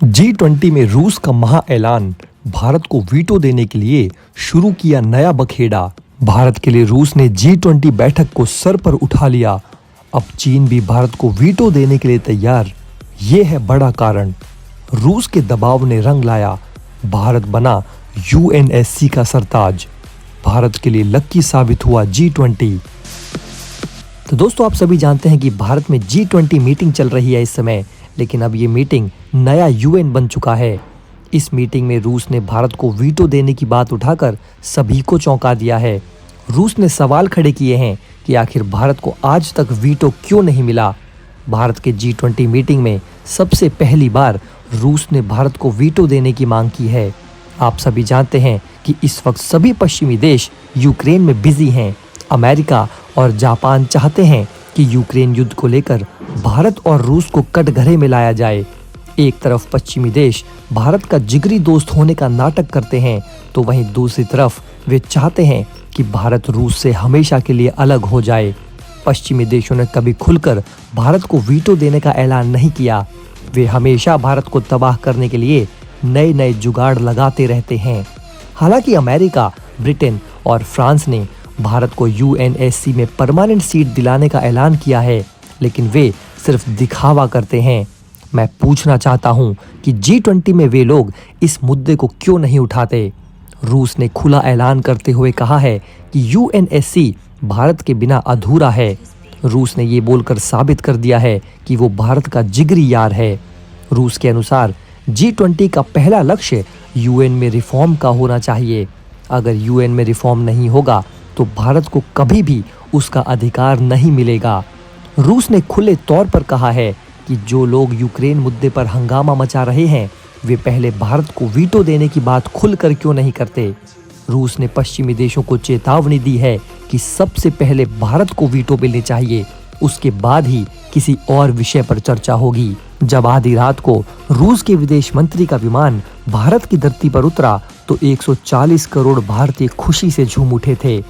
G20 में रूस का महा ऐलान, भारत को वीटो देने के लिए शुरू किया नया बखेड़ा। भारत के लिए रूस ने G20 बैठक को सर पर उठा लिया। अब चीन भी भारत को वीटो देने के लिए तैयार। ये है बड़ा कारण। रूस के दबाव ने रंग लाया। भारत बना UNSC का सरताज। भारत के लिए लक्की साबित हुआ G20। तो दोस्तों, आप सभी जानते हैं कि भारत में G20 मीटिंग चल रही है इस समय, लेकिन अब ये मीटिंग नया UN बन चुका है। इस मीटिंग में रूस ने भारत को वीटो देने की बात उठाकर सभी को चौंका दिया है। रूस ने सवाल खड़े किए हैं कि आखिर भारत को आज तक वीटो क्यों नहीं मिला। भारत के G20 मीटिंग में सबसे पहली बार रूस ने भारत को वीटो देने की मांग की है। आप सभी जानते हैं कि इस वक्त सभी पश्चिमी देश यूक्रेन में बिजी हैं। अमेरिका और जापान चाहते हैं कि यूक्रेन युद्ध को लेकर भारत और रूस को कटघरे में लाया जाए। एक तरफ पश्चिमी देश भारत का जिगरी दोस्त होने का नाटक करते हैं, तो वहीं दूसरी तरफ वे चाहते हैं कि भारत रूस से हमेशा के लिए अलग हो जाए। पश्चिमी देशों ने कभी खुलकर भारत को वीटो देने का ऐलान नहीं किया। वे हमेशा भारत को तबाह करने के लिए नए नए जुगाड़ लगाते रहते हैं। हालांकि अमेरिका, ब्रिटेन और फ्रांस ने भारत को UNSC में परमानेंट सीट दिलाने का ऐलान किया है, लेकिन वे सिर्फ दिखावा करते हैं। मैं पूछना चाहता हूं कि G20 में वे लोग इस मुद्दे को क्यों नहीं उठाते। रूस ने खुला ऐलान करते हुए कहा है कि UNSC भारत के बिना अधूरा है। रूस ने ये बोलकर साबित कर दिया है कि वो भारत का जिगरी यार है। रूस के अनुसार G20 का पहला लक्ष्य UN में रिफॉर्म का होना चाहिए। अगर UN में रिफॉर्म नहीं होगा तो भारत को कभी भी उसका अधिकार नहीं मिलेगा। रूस ने खुले तौर पर कहा है कि जो लोग यूक्रेन मुद्दे पर हंगामा मचा रहे हैं, वे पहले भारत को वीटो देने की बात खुलकर क्यों नहीं करते। रूस ने पश्चिमी देशों को चेतावनी दी है कि सबसे पहले भारत को वीटो मिलनी चाहिए, उसके बाद ही किसी और विषय पर चर्चा होगी। जब आधी रात को रूस के विदेश मंत्री का विमान भारत की धरती पर उतरा तो 140 करोड़ भारतीय खुशी से झूम उठे थे।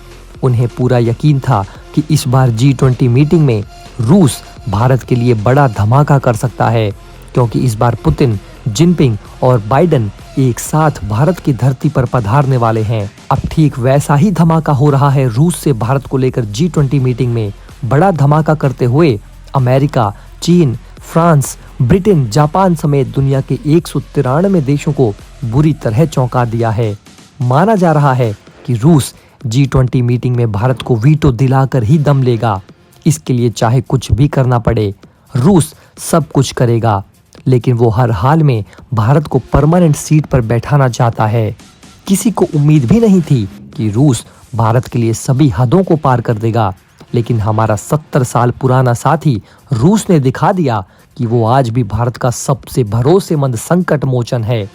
उन्हें पूरा यकीन था कि इस बार G20 मीटिंग में रूस भारत के लिए बड़ा धमाका कर सकता है, क्योंकि इस बार पुतिन, जिनपिंग और बाइडेन एक साथ भारत की धरती पर पधारने वाले हैं। अब ठीक वैसा ही धमाका हो रहा है रूस से भारत को लेकर G20 मीटिंग में। बड़ा धमाका करते हुए अमेरिका, चीन, फ्रांस, ब्रिटेन, जापान समेत दुनिया के 193 देशों को बुरी तरह चौंका दिया है। माना जा रहा है कि रूस G20 मीटिंग में भारत को वीटो दिलाकर ही दम लेगा। इसके लिए चाहे कुछ भी करना पड़े, रूस सब कुछ करेगा, लेकिन वो हर हाल में भारत को परमानेंट सीट पर बैठाना चाहता है। किसी को उम्मीद भी नहीं थी कि रूस भारत के लिए सभी हदों को पार कर देगा, लेकिन हमारा 70 साल पुराना साथी रूस ने दिखा दिया कि वो आज भी भारत का सबसे भरोसेमंद संकट मोचन है।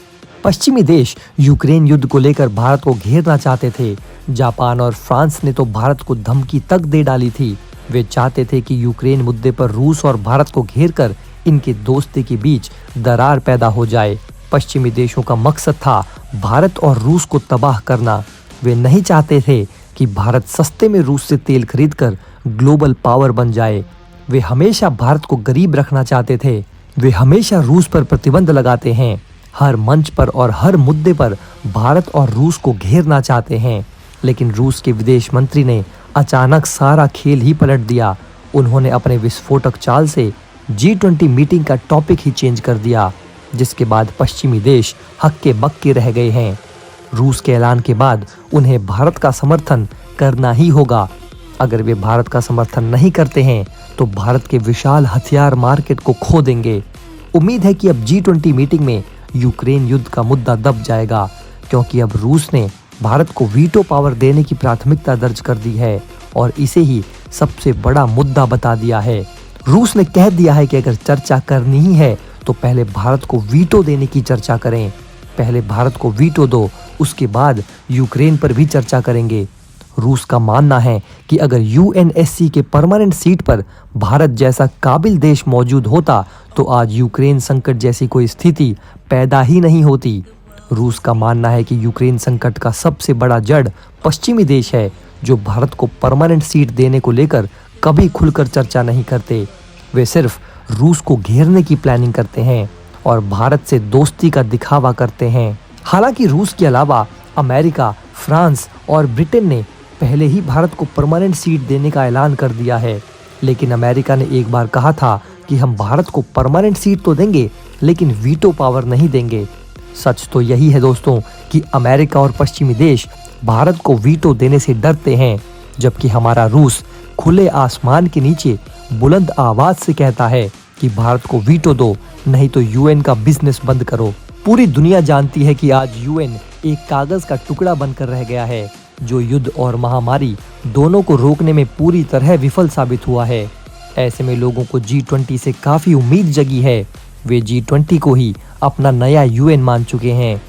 पश्चिमी देश यूक्रेन युद्ध को लेकर भारत को घेरना चाहते थे। जापान और फ्रांस ने तो भारत को धमकी तक दे डाली थी। वे चाहते थे कि यूक्रेन मुद्दे पर रूस और भारत को घेरकर इनकी दोस्ती के बीच दरार पैदा हो जाए। पश्चिमी देशों का मकसद था भारत और रूस को तबाह करना। वे नहीं चाहते थे कि भारत सस्ते में रूस से तेल खरीदकर ग्लोबल पावर बन जाए। वे हमेशा भारत को गरीब रखना चाहते थे। वे हमेशा रूस पर प्रतिबंध लगाते हैं। हर मंच पर और हर मुद्दे पर भारत और रूस को घेरना चाहते हैं, लेकिन रूस के विदेश मंत्री ने अचानक सारा खेल ही पलट दिया। उन्होंने अपने विस्फोटक चाल से G20 मीटिंग का टॉपिक ही चेंज कर दिया, जिसके बाद पश्चिमी देश हक्के बक्के रह गए हैं। रूस के ऐलान के बाद उन्हें भारत का समर्थन करना ही होगा। अगर वे भारत का समर्थन नहीं करते हैं तो भारत के विशाल हथियार मार्केट को खो देंगे। उम्मीद है कि अब G20 मीटिंग में यूक्रेन युद्ध का मुद्दा दब जाएगा, क्योंकि अब रूस ने भारत को वीटो पावर देने की प्राथमिकता दर्ज कर दी है और इसे ही सबसे बड़ा मुद्दा बता दिया है। रूस ने कह दिया है कि अगर चर्चा करनी ही है तो पहले भारत को वीटो देने की चर्चा करें। पहले भारत को वीटो दो, उसके बाद यूक्रेन पर भी चर्चा करेंगे। रूस का मानना है कि अगर UNSC के परमानेंट सीट पर भारत जैसा काबिल देश मौजूद होता तो आज यूक्रेन संकट जैसी कोई स्थिति पैदा ही नहीं होती। रूस का मानना है कि यूक्रेन संकट का सबसे बड़ा जड़ पश्चिमी देश है, जो भारत को परमानेंट सीट देने को लेकर कभी खुलकर चर्चा नहीं करते। वे सिर्फ रूस को घेरने की प्लानिंग करते हैं और भारत से दोस्ती का दिखावा करते हैं। हालांकि रूस के अलावा अमेरिका, फ्रांस और ब्रिटेन ने पहले ही भारत को परमानेंट सीट देने का ऐलान कर दिया है, लेकिन अमेरिका ने एक बार कहा था कि हम भारत को परमानेंट सीट तो देंगे लेकिन वीटो पावर नहीं देंगे। सच तो यही है दोस्तों कि अमेरिका और पश्चिमी देश भारत को वीटो देने से डरते हैं, जबकि हमारा रूस खुले आसमान के नीचे बुलंद आवाज से कहता है कि भारत को वीटो दो, नहीं तो यूएन का बिजनेस बंद करो। पूरी दुनिया जानती है कि आज यूएन एक कागज का टुकड़ा बनकर रह गया है, जो युद्ध और महामारी दोनों को रोकने में पूरी तरह विफल साबित हुआ है। ऐसे में लोगों को G20 से काफी उम्मीद जगी है। वे G20 को ही अपना नया यूएन मान चुके हैं।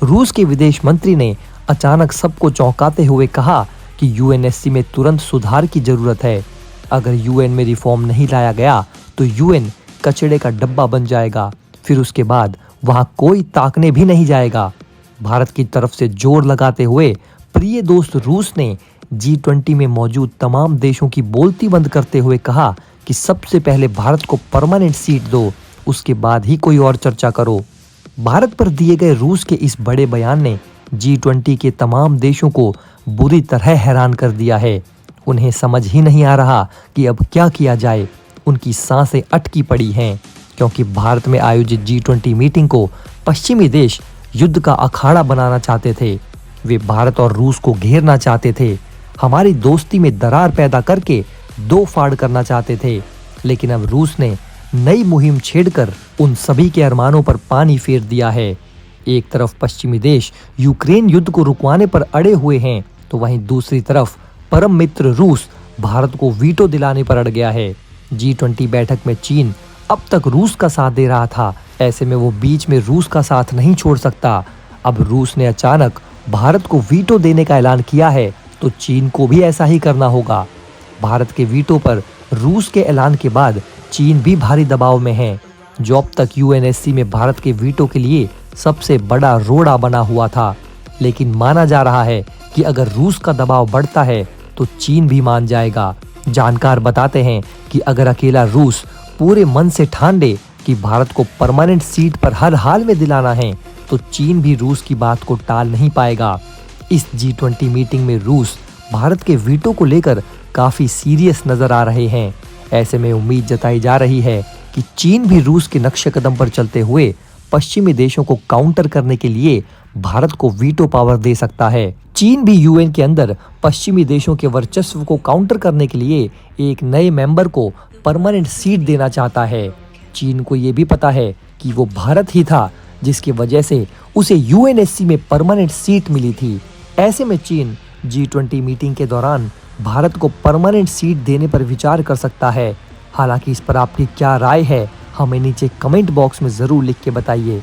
रूस के विदेश मंत्री ने अचानक सबको चौंकाते हुए कहा कि यूएनएससी में तुरंत सुधार की जरूरत है। अगर यूएन में रिफॉर्म नहीं लाया गया तो यूएन कचड़े का डब्बा बन जाएगा, फिर उसके बाद वहां कोई ताकने भी नहीं जाएगा। भारत की तरफ से जोर लगाते हुए प्रिय दोस्त रूस ने G20 में मौजूद तमाम देशों की बोलती बंद करते हुए कहा कि सबसे पहले भारत को परमानेंट सीट दो, उसके बाद ही कोई और चर्चा करो। भारत पर दिए गए रूस के इस बड़े बयान ने G20 के तमाम देशों को बुरी तरह हैरान कर दिया है। उन्हें समझ ही नहीं आ रहा कि अब क्या किया जाए। उनकी सांसें अटकी पड़ी हैं, क्योंकि भारत में आयोजित G20 मीटिंग को पश्चिमी देश युद्ध का अखाड़ा बनाना चाहते थे। वे भारत और रूस को घेरना चाहते थे, हमारी दोस्ती में दरार पैदा करके दो फाड़ करना चाहते थे। लेकिन अब रूस ने नई मुहिम छेड़कर उन सभी के अरमानों पर पानी फेर दिया है। एक तरफ पश्चिमी देश यूक्रेन युद्ध को रुकवाने पर अड़े हुए हैं, तो वहीं दूसरी तरफ परम मित्र रूस भारत को वीटो दिलाने पर अड़ गया है। G20 बैठक में चीन अब तक रूस का साथ दे रहा था, ऐसे में वो बीच में रूस का साथ नहीं छोड़ सकता। अब रूस ने अचानक भारत को वीटो देने का ऐलान किया है, तो चीन को भी ऐसा ही करना होगा। भारत के वीटो पर रूस के ऐलान के बाद चीन भी भारी दबाव में है, जो अब तक यूएनएससी में भारत के वीटो के लिए सबसे बड़ा रोड़ा बना हुआ था। लेकिन माना जा रहा है कि अगर रूस का दबाव बढ़ता है तो चीन भी मान जाएगा। जानकार बताते हैं कि अगर अकेला रूस पूरे मन से ठान ले कि भारत को परमानेंट सीट पर हर हाल में दिलाना है, तो चीन भी रूस की बात को टाल नहीं पाएगा। इस G20 मीटिंग में रूस भारत के वीटो को लेकर काफी सीरियस नजर आ रहे हैं। ऐसे में उम्मीद जताई जा रही है कि चीन भी रूस के नक्शे कदम पर चलते हुए पश्चिमी देशों को काउंटर करने के लिए भारत को वीटो पावर दे सकता है। चीन भी यूएन के अंदर पश्चिमी देशों के वर्चस्व को काउंटर करने के लिए एक नए मेंबर को परमानेंट सीट देना चाहता है। चीन को ये भी पता है कि वो भारत ही था जिसकी वजह से उसे यूएनएससी में परमानेंट सीट मिली थी। ऐसे में चीन G20 मीटिंग के दौरान भारत को परमानेंट सीट देने पर विचार कर सकता है। हालांकि इस पर आपकी क्या राय है, हमें नीचे कमेंट बॉक्स में ज़रूर लिख के बताइए।